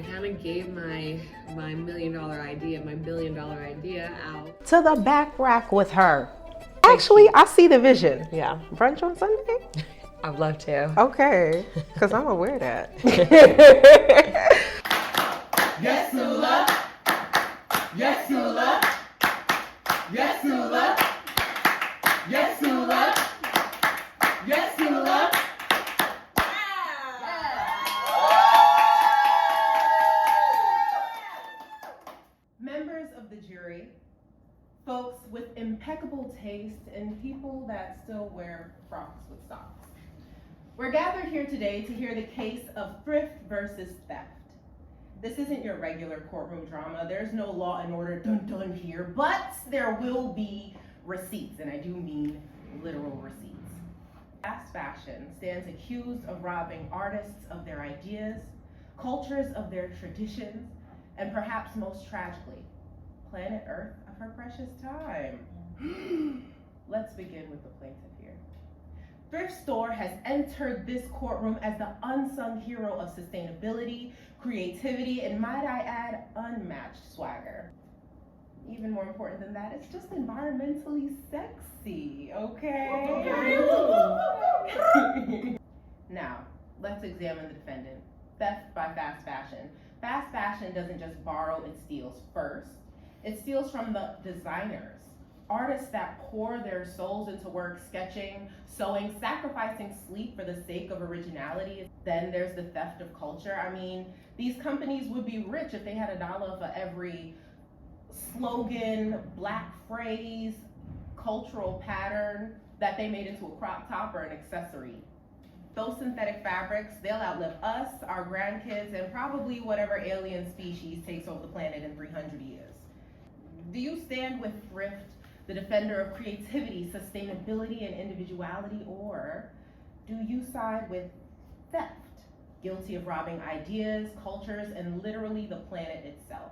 I kind of gave my $1 million idea, my $1 billion idea out. To the back rack with her. Actually, I see the vision. Yeah. Brunch on Sunday? I'd love to. Okay, because I'm gonna wear that. Yes, Sula. Yes, Sula. Yes, Sula. Yes, Sula. Yes, Sula. Members of the jury, folks with impeccable taste, and people that still wear frocks with socks. We're gathered here today to hear the case of thrift versus theft. This isn't your regular courtroom drama. There's no law and order dun-dun here, but there will be receipts, and I do mean literal receipts. Fast fashion stands accused of robbing artists of their ideas, cultures of their traditions, and perhaps most tragically, planet Earth of her precious time. Let's begin with the plaintiff here. Thrift Store has entered this courtroom as the unsung hero of sustainability, creativity, and might I add, unmatched swagger. Even more important than that, it's just environmentally sexy, okay? Now, let's examine the defendant. Theft by fast fashion. Fast fashion doesn't just borrow, it steals first. It steals from the designers, artists that pour their souls into work, sketching, sewing, sacrificing sleep for the sake of originality. Then there's the theft of culture. I mean, these companies would be rich if they had $1 for every slogan, black phrase, cultural pattern that they made into a crop top or an accessory. Those synthetic fabrics, they'll outlive us, our grandkids, and probably whatever alien species takes over the planet in 300 years. Do you stand with thrift, the defender of creativity, sustainability, and individuality, or do you side with theft, guilty of robbing ideas, cultures, and literally the planet itself?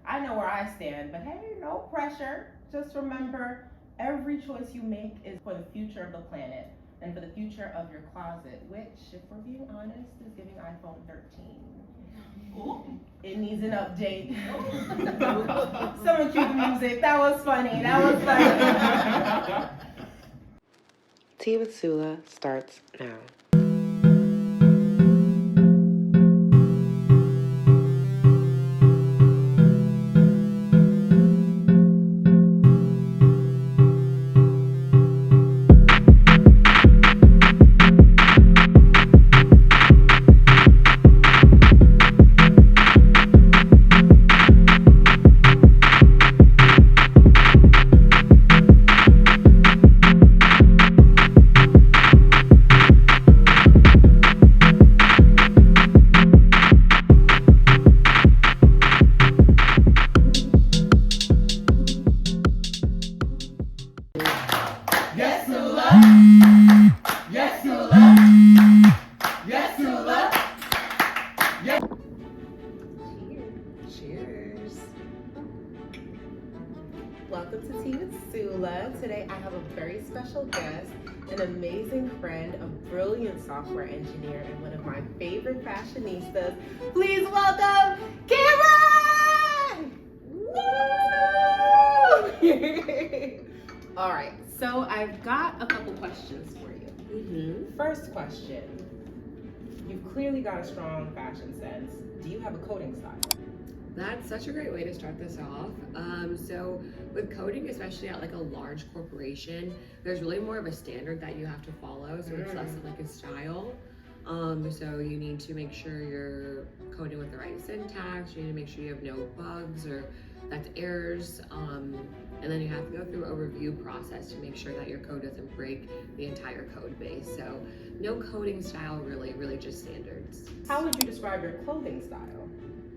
I know where I stand, but hey, no pressure. Just remember, every choice you make is for the future of the planet and for the future of your closet, which, if we're being honest, is giving iPhone 13. Ooh. It needs an update. Someone cue the music. That was funny. That was funny. Tea with Sula starts now. Yes, Sula. Yes, Sula. Yes, Sula. Yes. Cheers. Welcome to Tea with Sula. Today I have a very special guest, an amazing friend, a brilliant software engineer, and one of my favorite fashionistas. Please welcome Cameron! Woo! All right, so I've got a couple questions for you. First question, you've clearly got a strong fashion sense. Do you have a coding style? That's such a great way to start this off. So with coding, especially at like a large corporation, there's really more of a standard that you have to follow. So it's less of like a style. So you need to make sure you're coding with the right syntax. You need to make sure you have no bugs or that's errors. And then you have to go through a review process to make sure that your code doesn't break the entire code base. So no coding style, really just standards. How would you describe your clothing style?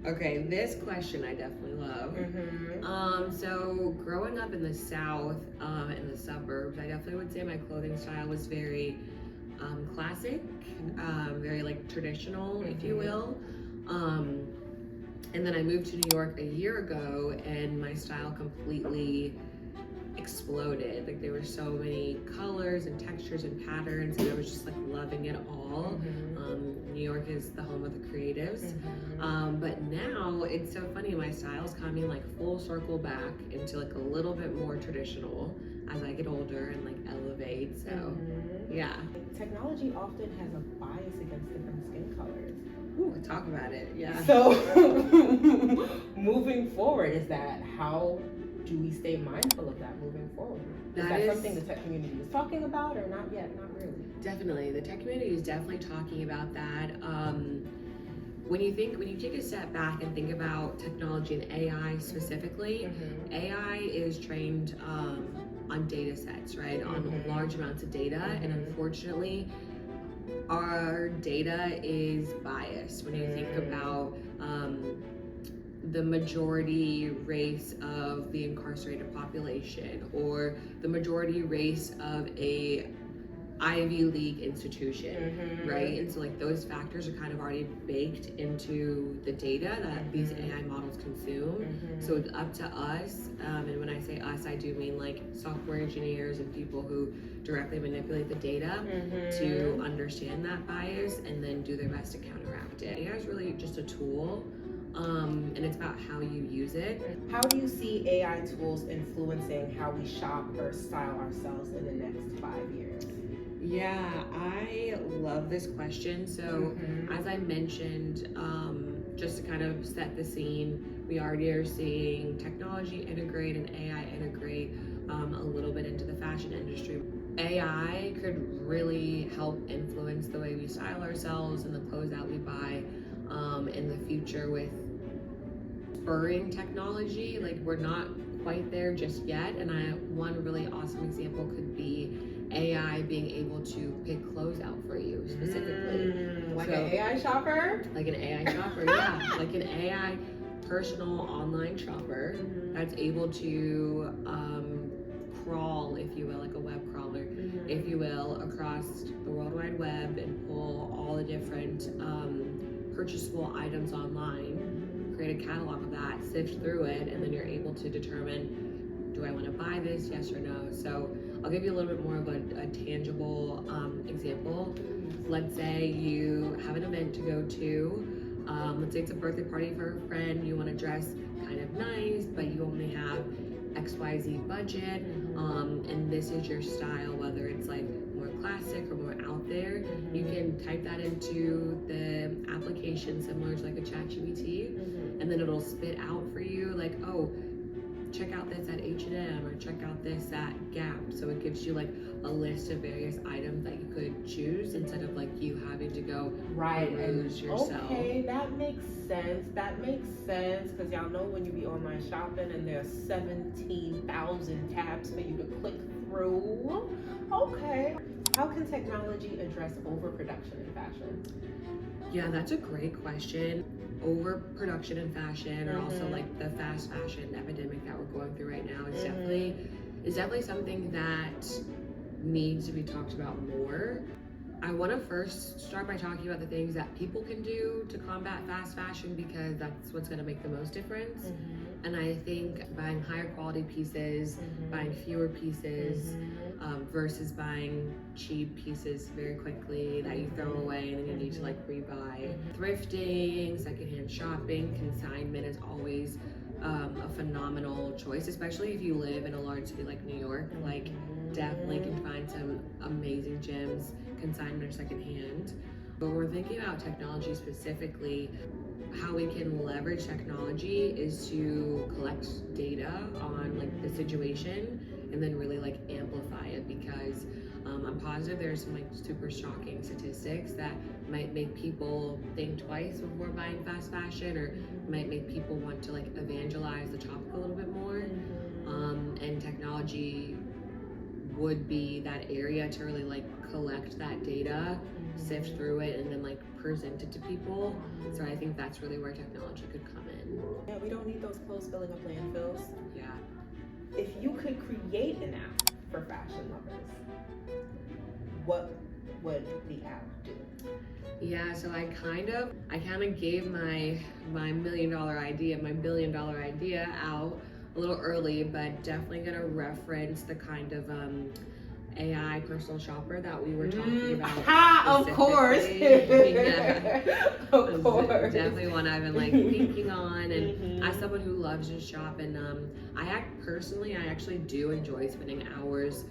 Okay, this question I definitely love. So growing up in the South, in the suburbs, I definitely would say my clothing style was very classic, very like traditional, if you will. And then I moved to New York a year ago and my style completely exploded. Like there were so many colors and textures and patterns and I was just like loving it all. New York is the home of the creatives. But now it's so funny, my style's coming like full circle back into like a little bit more traditional as I get older and like elevate. So yeah. Technology often has a bias against different skin colors. Ooh, talk about it. Yeah. So moving forward, how do we stay mindful of that moving forward? Is that something the tech community is talking about, or not yet? Not really. Definitely, the tech community is definitely talking about that. When you take a step back and think about technology and AI specifically, AI is trained on data sets, right? On large amounts of data, and unfortunately, our data is biased when you think about the majority race of the incarcerated population or the majority race of a Ivy League institution, right? And so like those factors are kind of already baked into the data that these AI models consume. So it's up to us, and when I say us, I do mean like software engineers and people who directly manipulate the data to understand that bias and then do their best to counteract it. AI is really just a tool, and it's about how you use it. How do you see AI tools influencing how we shop or style ourselves in the next 5 years? Yeah, I love this question. So as I mentioned, just to kind of set the scene, we already are seeing technology integrate and AI integrate a little bit into the fashion industry. AI could really help influence the way we style ourselves and the clothes that we buy in the future with spurring technology. Like we're not quite there just yet, and one really awesome example could be AI being able to pick clothes out for you specifically. Like an AI shopper? Like an AI shopper, yeah. Like an AI personal online shopper that's able to crawl, if you will, like a web crawler, if you will, across the World Wide Web and pull all the different purchasable items online, create a catalog of that, sift through it, and then you're able to determine, do I want to buy this, yes or no? So I'll give you a little bit more of a tangible example. Let's say you have an event to go to. Let's say it's a birthday party for a friend. You want to dress kind of nice, but you only have XYZ budget, and this is your style, whether it's like more classic or more out there. You can type that into the application similar to like a ChatGPT, and then it'll spit out for you like, oh, check out this at H&M or check out this at Gap. So it gives you like a list of various items that you could choose instead of like you having to go peruse yourself. Okay, that makes sense. Because y'all know when you be online shopping and there's 17,000 tabs for you to click through. Okay. How can technology address overproduction in fashion? Yeah, that's a great question. Overproduction in fashion, or also like the fast fashion epidemic that we're going through right now is definitely something that needs to be talked about more. I want to first start by talking about the things that people can do to combat fast fashion, because that's what's going to make the most difference. And I think buying higher quality pieces, buying fewer pieces, versus buying cheap pieces very quickly that you throw away and then you need to like rebuy. Thrifting, secondhand shopping, consignment is always a phenomenal choice, especially if you live in a large city like New York. Like definitely can find some amazing gems, consignment or secondhand. But we're thinking about technology specifically. How we can leverage technology is to collect data on like the situation and then really like amplify it, because I'm positive there's some like super shocking statistics that might make people think twice before buying fast fashion, or might make people want to like evangelize the topic a little bit more. And technology would be that area to really like collect that data, sift through it, and then like present it to people. So I think that's really where technology could come in. Yeah, we don't need those clothes filling up landfills. Yeah. If you could create an app for fashion lovers, what would the app do? Yeah, so I kind of gave my $1 million idea, my $1 billion idea out a little early, but definitely gonna reference the kind of AI personal shopper that we were talking about. Of course. Yeah. Of course. Definitely one I've been like thinking on, and as someone who loves to shop, and I actually do enjoy spending hours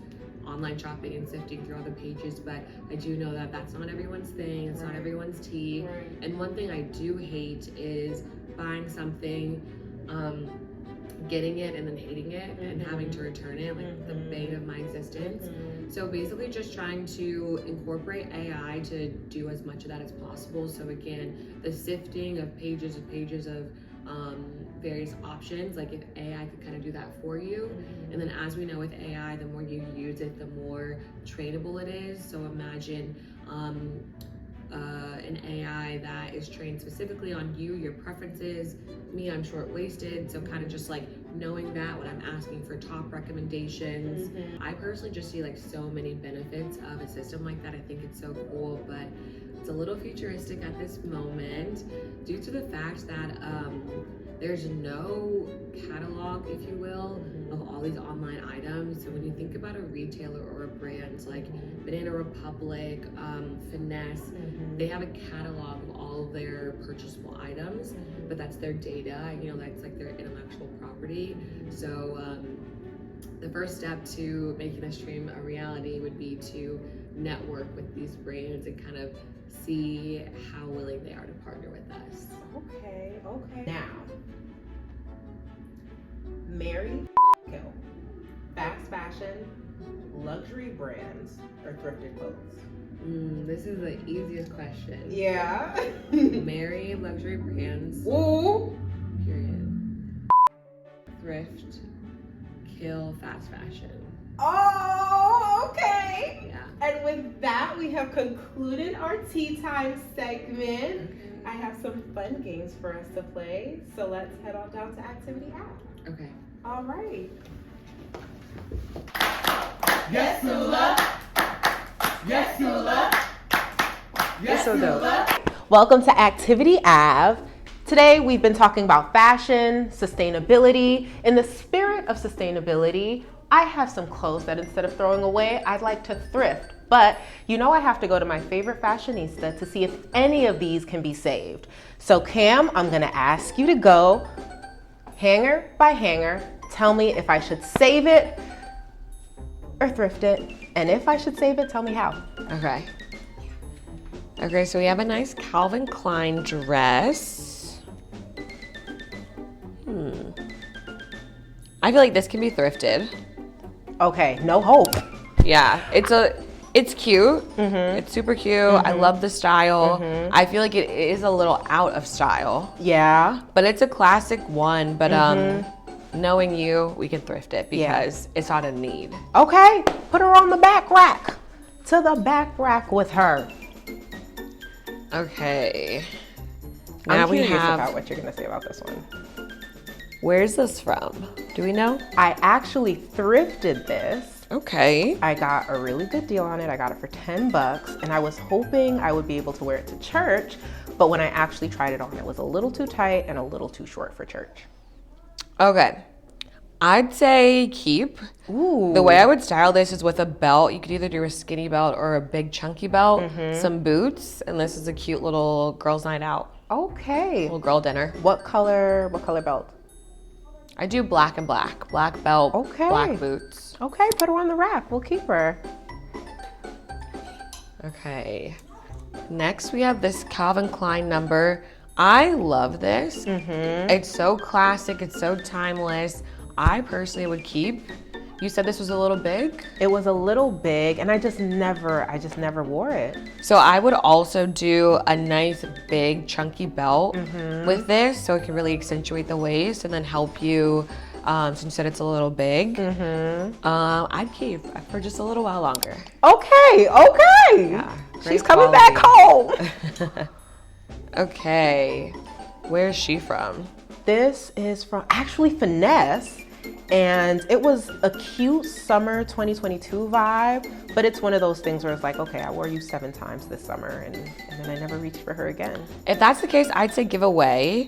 online shopping and sifting through all the pages, but I do know that that's not everyone's thing. It's not everyone's tea. And one thing I do hate is buying something, getting it and then hating it and having to return it, like the bane of my existence. So basically just trying to incorporate AI to do as much of that as possible. So again, the sifting of pages of various options, like if AI could kind of do that for you. And then as we know with AI, the more you use it, the more trainable it is. So imagine an AI that is trained specifically on you, your preferences. Me, I'm short-waisted, so kind of just like knowing that when I'm asking for top recommendations. I personally just see like so many benefits of a system like that. I think it's so cool, but it's a little futuristic at this moment due to the fact that there's no catalog, if you will, of all these online items. So when you think about a retailer or a brand like Banana Republic, Finesse, they have a catalog of all of their purchasable items, but that's their data, you know, that's like their intellectual property. So the first step to making this dream a reality would be to network with these brands and kind of see how willing they are to partner with us. Okay. Now, marry, kill. Fast fashion, luxury brands, or thrifted clothes? This is the easiest question. Yeah. Marry luxury brands. Ooh. Period. Thrift. Kill fast fashion. Oh, okay. Yeah. And with that, we have concluded our tea time segment. Okay. I have some fun games for us to play, so let's head on down to Activity App. Okay. All right. Yes, Sula. Yes, Sula. Yes, So dope. Welcome to Activity Ave. Today we've been talking about fashion, sustainability. In the spirit of sustainability, I have some clothes that instead of throwing away, I'd like to thrift. But you know I have to go to my favorite fashionista to see if any of these can be saved. So Cam, I'm gonna ask you to go hanger by hanger, tell me if I should save it or thrift it. And if I should save it, tell me how. Okay. Okay, so we have a nice Calvin Klein dress. I feel like this can be thrifted. Okay, no hope. Yeah, it's cute. It's super cute. I love the style. I feel like it is a little out of style. Yeah. But it's a classic one, but knowing you, we can thrift it because it's not a need. Okay, put her on the back rack. To the back rack with her. Okay. Now I'm we curious have, about what you're gonna say about this one. where's this from? Do we know? I actually thrifted this. Okay. I got a really good deal on it. I got it for $10 and I was hoping I would be able to wear it to church, but when I actually tried it on, it was a little too tight and a little too short for church. Okay. I'd say keep. Ooh. The way I would style this is with a belt. You could either do a skinny belt or a big chunky belt, some boots, and this is a cute little girls' night out. Okay. Little girl dinner. What color belt? I do black and black. Black belt, Okay. black boots. Okay, put her on the rack. We'll keep her. Okay. Next we have this Calvin Klein number. I love this. It's so classic, it's so timeless. I personally would keep. You said this was a little big? It was a little big and I just never wore it. So I would also do a nice big chunky belt with this so it can really accentuate the waist and then help you, since you said it's a little big. I'd keep for just a little while longer. Okay. Yeah, She's great coming quality. back home. Okay, where's she from? This is from actually Finesse. And it was a cute summer 2022 vibe, but it's one of those things where it's like, okay, I wore you 7 times this summer and then I never reached for her again. If that's the case, I'd say give away.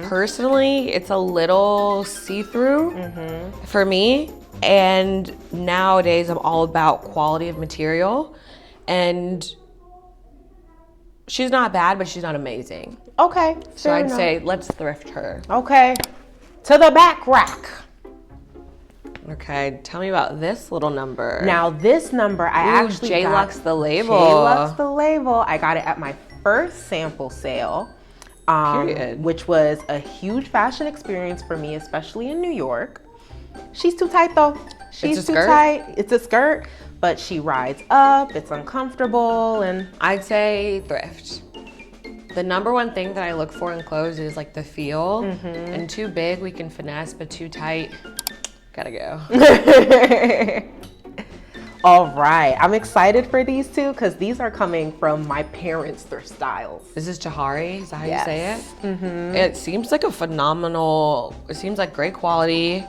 Personally, it's a little see-through for me. And nowadays I'm all about quality of material, and she's not bad, but she's not amazing. Okay. So I'd say let's thrift her. Okay. To the back rack. Okay, tell me about this little number. Now this number I actually got. J-Lux the label. J-Lux the label. I got it at my first sample sale. Period. Which was a huge fashion experience for me, especially in New York. She's too tight though. She's too tight. It's a skirt, but she rides up. It's uncomfortable, and I'd say thrift. The number one thing that I look for in clothes is like the feel. And too big we can finesse, but too tight, gotta go. All right, I'm excited for these two because these are coming from my parents' thrift styles. This is Chahari, is that how you say it? It seems like a phenomenal, it seems like great quality.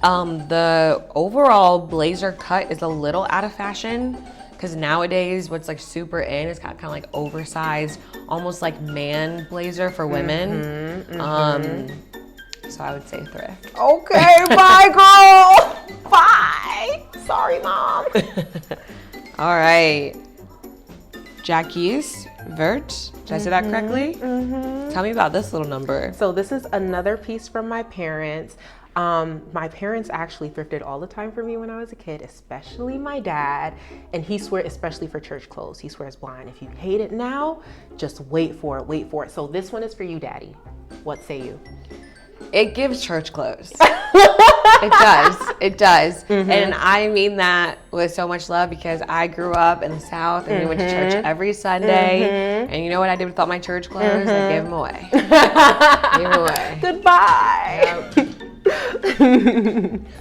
The overall blazer cut is a little out of fashion because nowadays what's like super in is kind of like oversized, almost like man blazer for women. So I would say thrift. Okay, bye girl. Bye. Sorry, Mom. All right. Jackie's Vert. Did I say that correctly? Tell me about this little number. So this is another piece from my parents. My parents actually thrifted all the time for me when I was a kid, especially my dad. And he swears, especially for church clothes, he swears blind. If you hate it now, just wait for it, wait for it. So this one is for you, Daddy. What say you? It gives church clothes. It does. It does. And I mean that with so much love because I grew up in the South and we went to church every Sunday. And you know what I did with all my church clothes? I gave them away. Gave them away. Goodbye.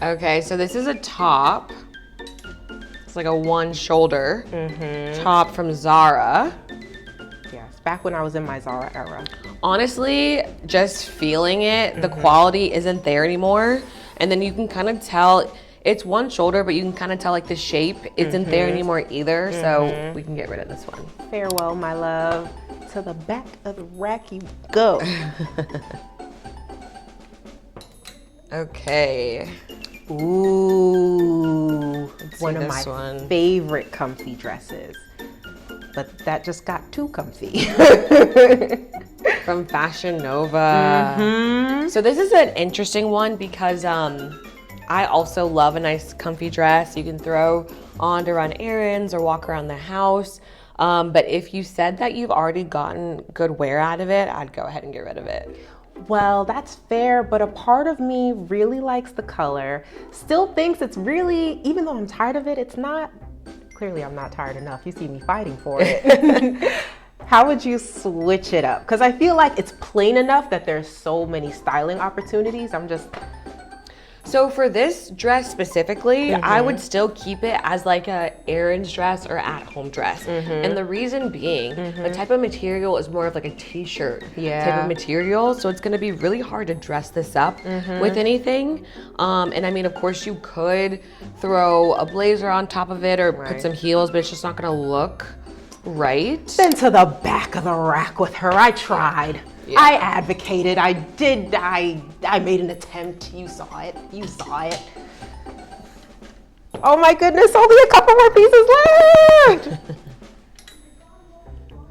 Okay, so this is a top. It's like a one shoulder top from Zara. Yes, back when I was in my Zara era. Honestly, just feeling it, the quality isn't there anymore. And then you can kind of tell, it's one shoulder, but you can kind of tell like the shape isn't there anymore either. So we can get rid of this one. Farewell, my love. To the back of the rack you go. Okay. Ooh, one of my one. favorite comfy dresses. But that just got too comfy. From Fashion Nova. So this is an interesting one because I also love a nice comfy dress you can throw on to run errands or walk around the house. But if you said that you've already gotten good wear out of it, I'd go ahead and get rid of it. Well, that's fair, but a part of me really likes the color. Still thinks it's really, even though I'm tired of it, it's not. Clearly, I'm not tired enough. You see me fighting for it. How would you switch it up? Because I feel like it's plain enough that there's so many styling opportunities. So for this dress specifically, I would still keep it as like a errands dress or at-home dress. And the reason being, the type of material is more of like a t-shirt type of material. So it's gonna be really hard to dress this up with anything. And I mean, of course you could throw a blazer on top of it or put some heels, but it's just not gonna look right. Then to the back of the rack with her. I tried. Yeah. I advocated. I did. I made an attempt. You saw it. You saw it. Oh my goodness, only a couple more pieces left.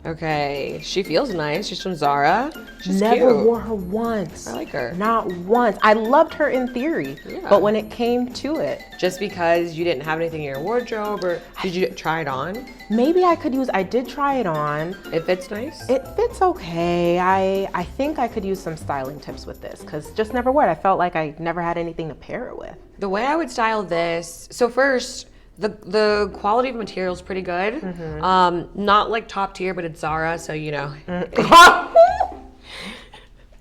Okay, she feels nice. She's from Zara. She's Never cute. wore her once. I like her. Not once. I loved her in theory, but when it came to it. Just because you didn't have anything in your wardrobe, or did you try it on? Maybe I did try it on. It fits nice? It fits okay. I think I could use some styling tips with this because just never wore it. I felt like I never had anything to pair it with. The way I would style this, so first, the quality of material is pretty good. Not like top tier, but it's Zara, so you know.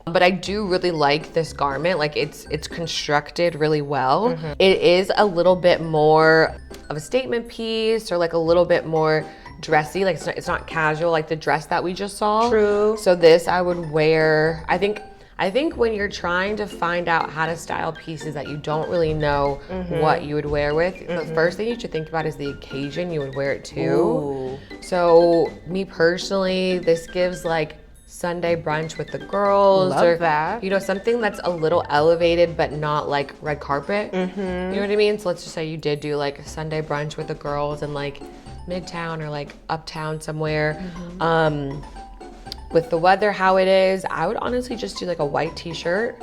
But I do really like this garment. Like it's constructed really well. It is a little bit more of a statement piece or like a little bit more dressy. Like it's not casual like the dress that we just saw. True. So this I would wear, I think when you're trying to find out how to style pieces that you don't really know what you would wear with, the first thing you should think about is the occasion you would wear it to. So me personally, this gives like Sunday brunch with the girls. Love or, that. You know, something that's a little elevated but not like red carpet. Mm-hmm. You know what I mean? So let's just say you did do like a Sunday brunch with the girls in like Midtown or like uptown somewhere. With the weather how it is, I would honestly just do like a white t-shirt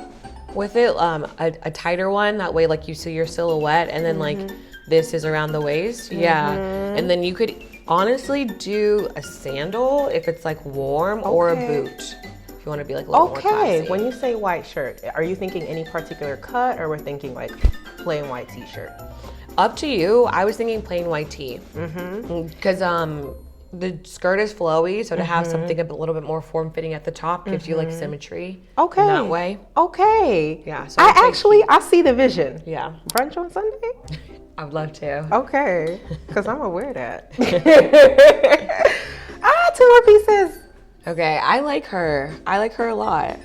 with it, a tighter one. That way like you see your silhouette, and then like this is around the waist. Yeah. And then you could honestly do a sandal if it's like warm, or a boot if you want to be like a little more classy. When you say white shirt, are you thinking any particular cut, or we're thinking like plain white t-shirt? Up to you. I was thinking plain white tee. Because the skirt is flowy, so to have something a little bit more form-fitting at the top gives you like symmetry in that way. Yeah. So I see the vision. Yeah. Brunch on Sunday? I'd love to. Okay, because I'm gonna wear that. 2 more pieces. Okay, I like her. I like her a lot.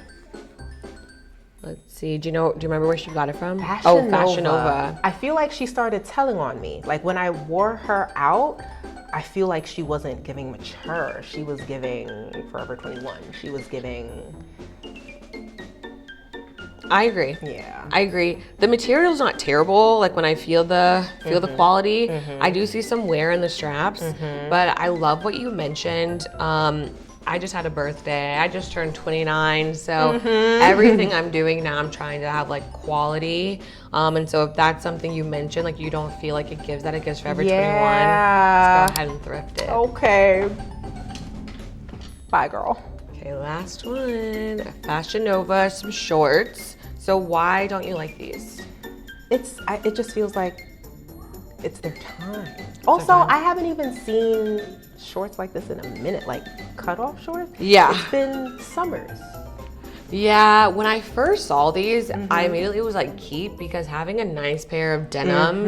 Let's see. Do you remember where she got it from? Fashion Nova. I feel like she started telling on me. Like when I wore her out, I feel like she wasn't giving mature. She was giving Forever 21. She was giving. I agree. Yeah. I agree. The material's not terrible. Like when I feel the quality, I do see some wear in the straps, but I love what you mentioned. I just had a birthday. I just turned 29, so everything I'm doing now, I'm trying to have like quality. And so if that's something you mentioned, like you don't feel like it gives Forever 21, let's go ahead and thrift it. Okay. Bye, girl. Okay, last one. Fashion Nova, some shorts. So why don't you like these? It just feels like it's their time. Also, I haven't even seen shorts like this in a minute, like cutoff shorts. Yeah. It's been summers. Yeah, when I first saw these, I immediately was like, keep, because having a nice pair of denim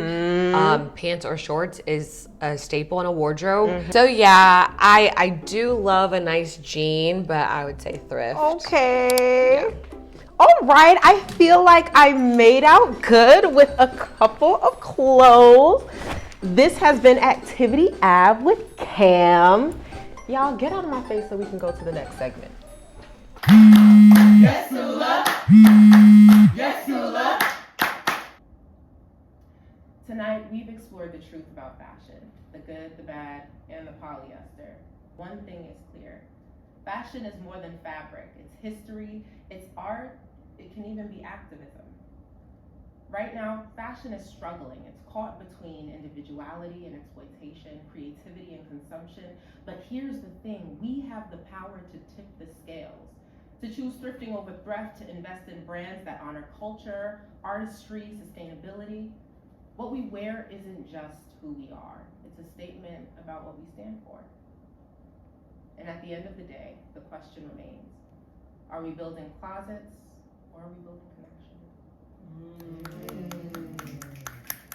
pants or shorts is a staple in a wardrobe. So yeah, I do love a nice jean, but I would say thrift. Okay. Yeah. All right, I feel like I made out good with a couple of clothes. This has been Activity Ab with Cam. Y'all get out of my face so we can go to the next segment. Yes, Sula. Yes, Sula. Tonight, we've explored the truth about fashion, the good, the bad, and the polyester. One thing is clear. Fashion is more than fabric. It's history, it's art, it can even be activism. Right now, fashion is struggling. It's caught between individuality and exploitation, creativity and consumption. But here's the thing, we have the power to tip the scales, to choose thrifting over thrift, to invest in brands that honor culture, artistry, sustainability. What we wear isn't just who we are. It's a statement about what we stand for. And at the end of the day, the question remains, are we building closets or are we building connection?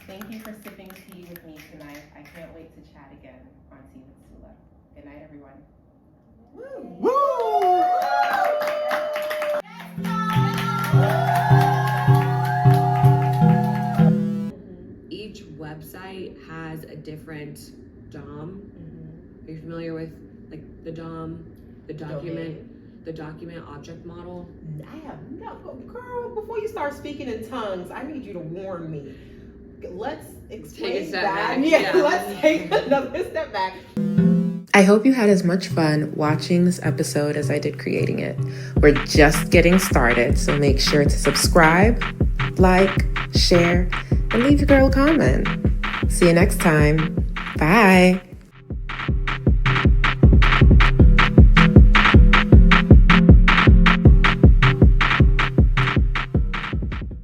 Thank you for sipping tea with me tonight. I can't wait to chat again on Tea with Sula. Good night, everyone. Woo! Each website has a different DOM. Are you familiar with like the DOM, the document object model? I have no, girl, before you start speaking in tongues, I need you to warn me. Let's explain that. Yeah, let's take another step back. I hope you had as much fun watching this episode as I did creating it. We're just getting started, so make sure to subscribe, like, share, and leave your girl a comment. See you next time. Bye.